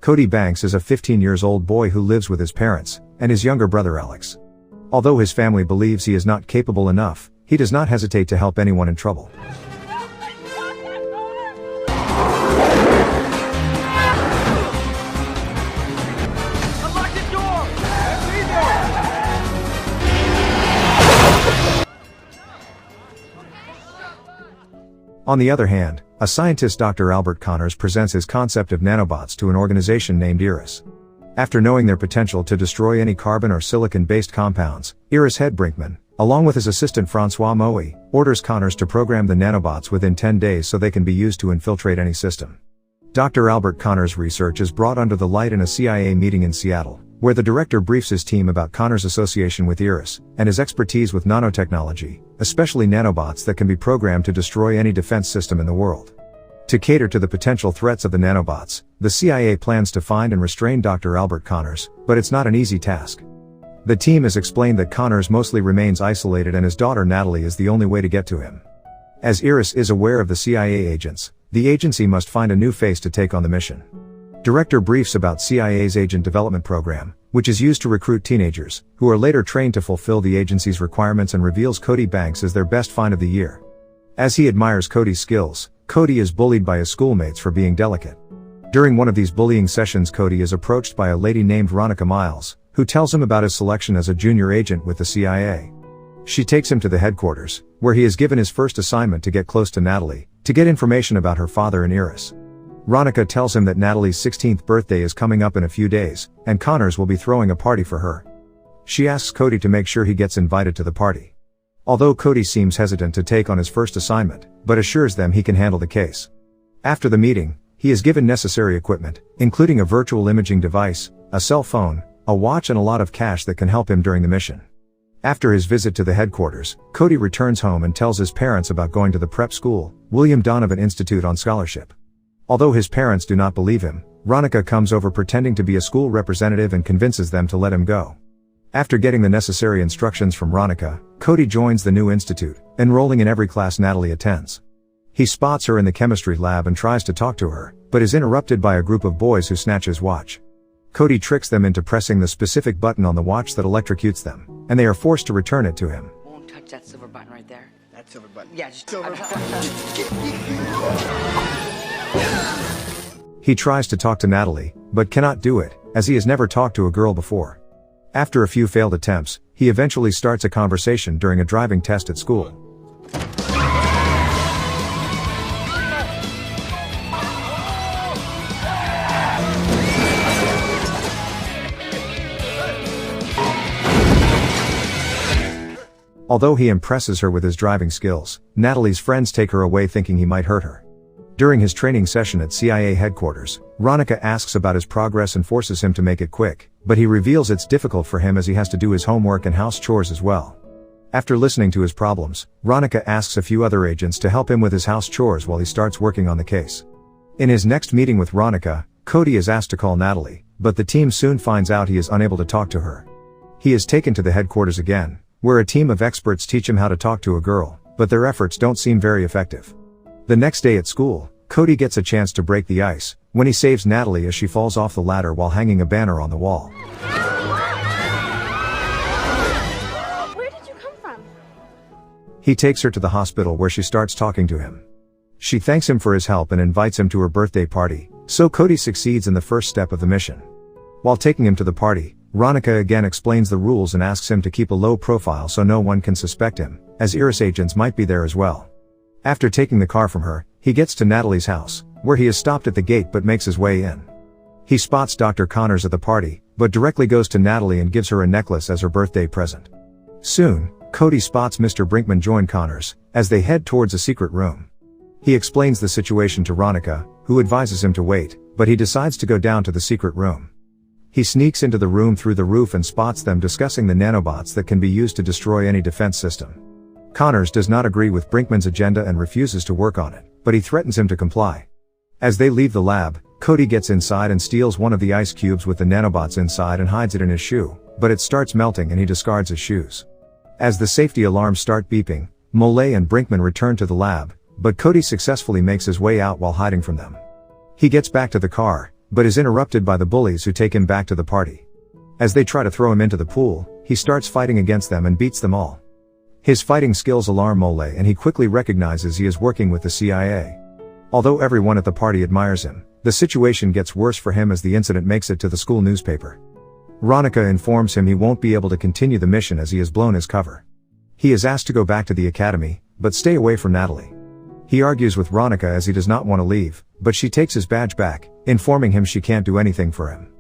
Cody Banks is a 15-year-old boy who lives with his parents and his younger brother Alex. Although his family believes he is not capable enough, he does not hesitate to help anyone in trouble. Unlock the door! On the other hand, a scientist, Dr. Albert Connors, presents his concept of nanobots to an organization named Iris. After knowing their potential to destroy any carbon or silicon-based compounds, Iris head Brinkman, along with his assistant Francois Moe, orders Connors to program the nanobots within 10 days so they can be used to infiltrate any system. Dr. Albert Connors' research is brought under the light in a CIA meeting in Seattle, where the director briefs his team about Connors' association with Iris, and his expertise with nanotechnology, especially nanobots that can be programmed to destroy any defense system in the world. To cater to the potential threats of the nanobots, the CIA plans to find and restrain Dr. Albert Connors, but it's not an easy task. The team has explained that Connors mostly remains isolated and his daughter Natalie is the only way to get to him. As Iris is aware of the CIA agents, the agency must find a new face to take on the mission. Director briefs about CIA's agent development program, which is used to recruit teenagers, who are later trained to fulfill the agency's requirements, and reveals Cody Banks as their best find of the year. As he admires Cody's skills, Cody is bullied by his schoolmates for being delicate. During one of these bullying sessions, Cody is approached by a lady named Veronica Miles, who tells him about his selection as a junior agent with the CIA. She takes him to the headquarters, where he is given his first assignment to get close to Natalie, to get information about her father and Iris. Veronica tells him that Natalie's 16th birthday is coming up in a few days, and Connors will be throwing a party for her. She asks Cody to make sure he gets invited to the party. Although Cody seems hesitant to take on his first assignment, but assures them he can handle the case. After the meeting, he is given necessary equipment, including a virtual imaging device, a cell phone, a watch, and a lot of cash that can help him during the mission. After his visit to the headquarters, Cody returns home and tells his parents about going to the prep school, William Donovan Institute, on scholarship. Although his parents do not believe him, Veronica comes over pretending to be a school representative and convinces them to let him go. After getting the necessary instructions from Veronica, Cody joins the new institute, enrolling in every class Natalie attends. He spots her in the chemistry lab and tries to talk to her, but is interrupted by a group of boys who snatch his watch. Cody tricks them into pressing the specific button on the watch that electrocutes them, and they are forced to return it to him. Won't touch that silver button right there. That silver button. Yeah, just silver He tries to talk to Natalie, but cannot do it, as he has never talked to a girl before. After a few failed attempts, he eventually starts a conversation during a driving test at school. Although he impresses her with his driving skills, Natalie's friends take her away thinking he might hurt her. During his training session at CIA headquarters, Veronica asks about his progress and forces him to make it quick, but he reveals it's difficult for him as he has to do his homework and house chores as well. After listening to his problems, Veronica asks a few other agents to help him with his house chores while he starts working on the case. In his next meeting with Veronica, Cody is asked to call Natalie, but the team soon finds out he is unable to talk to her. He is taken to the headquarters again, where a team of experts teach him how to talk to a girl, but their efforts don't seem very effective. The next day at school, Cody gets a chance to break the ice, when he saves Natalie as she falls off the ladder while hanging a banner on the wall. Where did you come from? He takes her to the hospital where she starts talking to him. She thanks him for his help and invites him to her birthday party, so Cody succeeds in the first step of the mission. While taking him to the party, Veronica again explains the rules and asks him to keep a low profile so no one can suspect him, as Iris agents might be there as well. After taking the car from her, he gets to Natalie's house, where he is stopped at the gate but makes his way in. He spots Dr. Connors at the party, but directly goes to Natalie and gives her a necklace as her birthday present. Soon, Cody spots Mr. Brinkman join Connors, as they head towards a secret room. He explains the situation to Veronica, who advises him to wait, but he decides to go down to the secret room. He sneaks into the room through the roof and spots them discussing the nanobots that can be used to destroy any defense system. Connors does not agree with Brinkman's agenda and refuses to work on it, but he threatens him to comply. As they leave the lab, Cody gets inside and steals one of the ice cubes with the nanobots inside and hides it in his shoe, but it starts melting and he discards his shoes. As the safety alarms start beeping, Mole and Brinkman return to the lab, but Cody successfully makes his way out while hiding from them. He gets back to the car, but is interrupted by the bullies who take him back to the party. As they try to throw him into the pool, he starts fighting against them and beats them all. His fighting skills alarm Mole and he quickly recognizes he is working with the CIA. Although everyone at the party admires him, the situation gets worse for him as the incident makes it to the school newspaper. Ronica informs him he won't be able to continue the mission as he has blown his cover. He is asked to go back to the academy, but stay away from Natalie. He argues with Ronica as he does not want to leave, but she takes his badge back, informing him she can't do anything for him.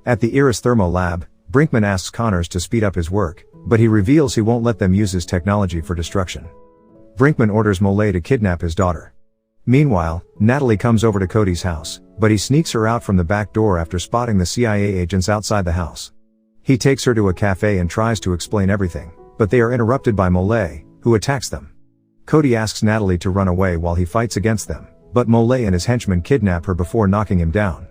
At the Iris Thermo lab, Brinkman asks Connors to speed up his work, but he reveals he won't let them use his technology for destruction. Brinkman orders Mole to kidnap his daughter. Meanwhile, Natalie comes over to Cody's house, but he sneaks her out from the back door after spotting the CIA agents outside the house. He takes her to a cafe and tries to explain everything, but they are interrupted by Mole, who attacks them. Cody asks Natalie to run away while he fights against them, but Mole and his henchmen kidnap her before knocking him down.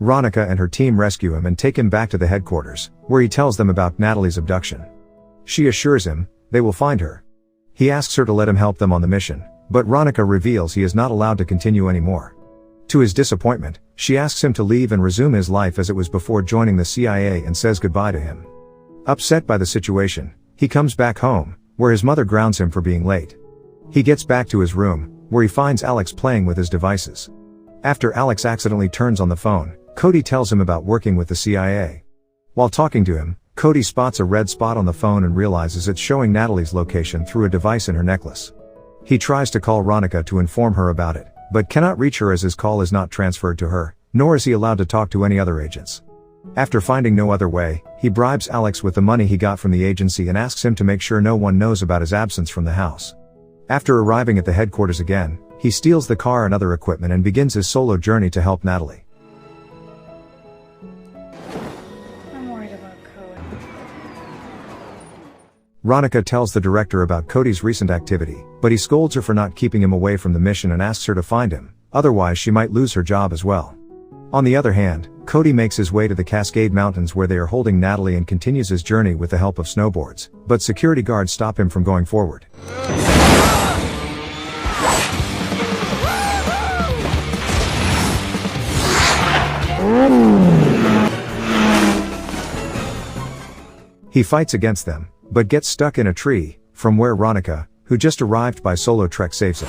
Ronica and her team rescue him and take him back to the headquarters, where he tells them about Natalie's abduction. She assures him they will find her. He asks her to let him help them on the mission, but Ronica reveals he is not allowed to continue anymore. To his disappointment, she asks him to leave and resume his life as it was before joining the CIA and says goodbye to him. Upset by the situation, he comes back home, where his mother grounds him for being late. He gets back to his room, where he finds Alex playing with his devices. After Alex accidentally turns on the phone, Cody tells him about working with the CIA. While talking to him, Cody spots a red spot on the phone and realizes it's showing Natalie's location through a device in her necklace. He tries to call Ronica to inform her about it, but cannot reach her as his call is not transferred to her, nor is he allowed to talk to any other agents. After finding no other way, he bribes Alex with the money he got from the agency and asks him to make sure no one knows about his absence from the house. After arriving at the headquarters again, he steals the car and other equipment and begins his solo journey to help Natalie. I'm worried about Cody. Ronica tells the director about Cody's recent activity, but he scolds her for not keeping him away from the mission and asks her to find him, otherwise she might lose her job as well. On the other hand, Cody makes his way to the Cascade Mountains where they are holding Natalie and continues his journey with the help of snowboards, but security guards stop him from going forward. He fights against them, but gets stuck in a tree, from where Ronica, who just arrived by solo trek, saves him.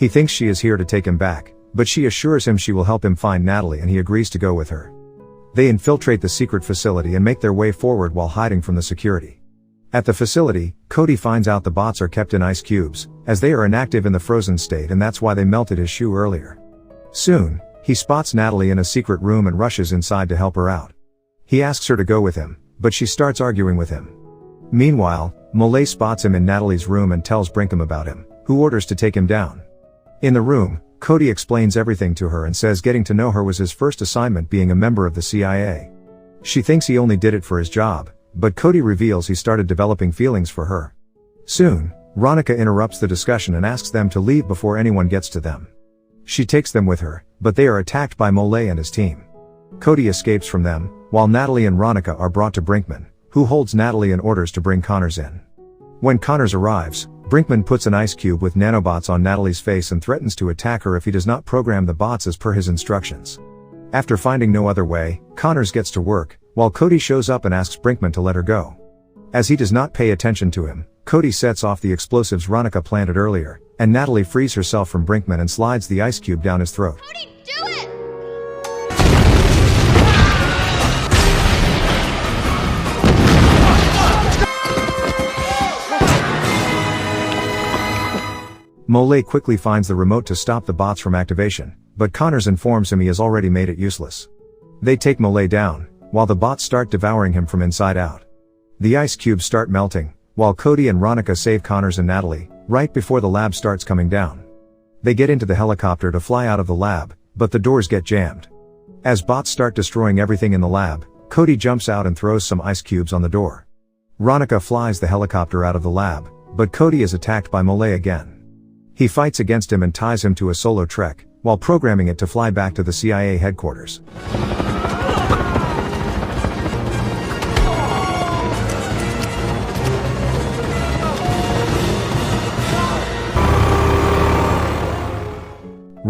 He thinks she is here to take him back, but she assures him she will help him find Natalie and he agrees to go with her. They infiltrate the secret facility and make their way forward while hiding from the security. At the facility, Cody finds out the bots are kept in ice cubes, as they are inactive in the frozen state and that's why they melted his shoe earlier. Soon, he spots Natalie in a secret room and rushes inside to help her out. He asks her to go with him, but she starts arguing with him. Meanwhile, Mole spots him in Natalie's room and tells Brinkman about him, who orders to take him down. In the room, Cody explains everything to her and says getting to know her was his first assignment being a member of the CIA. She thinks he only did it for his job, but Cody reveals he started developing feelings for her. Soon, Ronica interrupts the discussion and asks them to leave before anyone gets to them. She takes them with her, but they are attacked by Mole and his team. Cody escapes from them, while Natalie and Ronica are brought to Brinkman, who holds Natalie and orders to bring Connors in. When Connors arrives, Brinkman puts an ice cube with nanobots on Natalie's face and threatens to attack her if he does not program the bots as per his instructions. After finding no other way, Connors gets to work, while Cody shows up and asks Brinkman to let her go. As he does not pay attention to him, Cody sets off the explosives Ronica planted earlier, and Natalie frees herself from Brinkman and slides the ice cube down his throat. Cody, do it! Mole quickly finds the remote to stop the bots from activation, but Connors informs him he has already made it useless. They take Mole down, while the bots start devouring him from inside out. The ice cubes start melting, while Cody and Ronica save Connors and Natalie, right before the lab starts coming down. They get into the helicopter to fly out of the lab, but the doors get jammed. As bots start destroying everything in the lab, Cody jumps out and throws some ice cubes on the door. Ronica flies the helicopter out of the lab, but Cody is attacked by Mole again. He fights against him and ties him to a solo trek, while programming it to fly back to the CIA headquarters.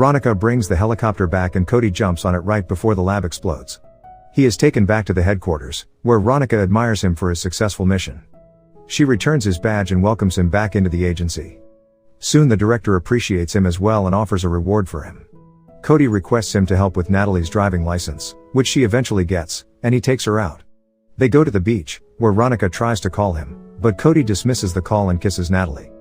Ronica brings the helicopter back and Cody jumps on it right before the lab explodes. He is taken back to the headquarters, where Ronica admires him for his successful mission. She returns his badge and welcomes him back into the agency. Soon the director appreciates him as well and offers a reward for him. Cody requests him to help with Natalie's driving license, which she eventually gets, and he takes her out. They go to the beach, where Ronica tries to call him, but Cody dismisses the call and kisses Natalie.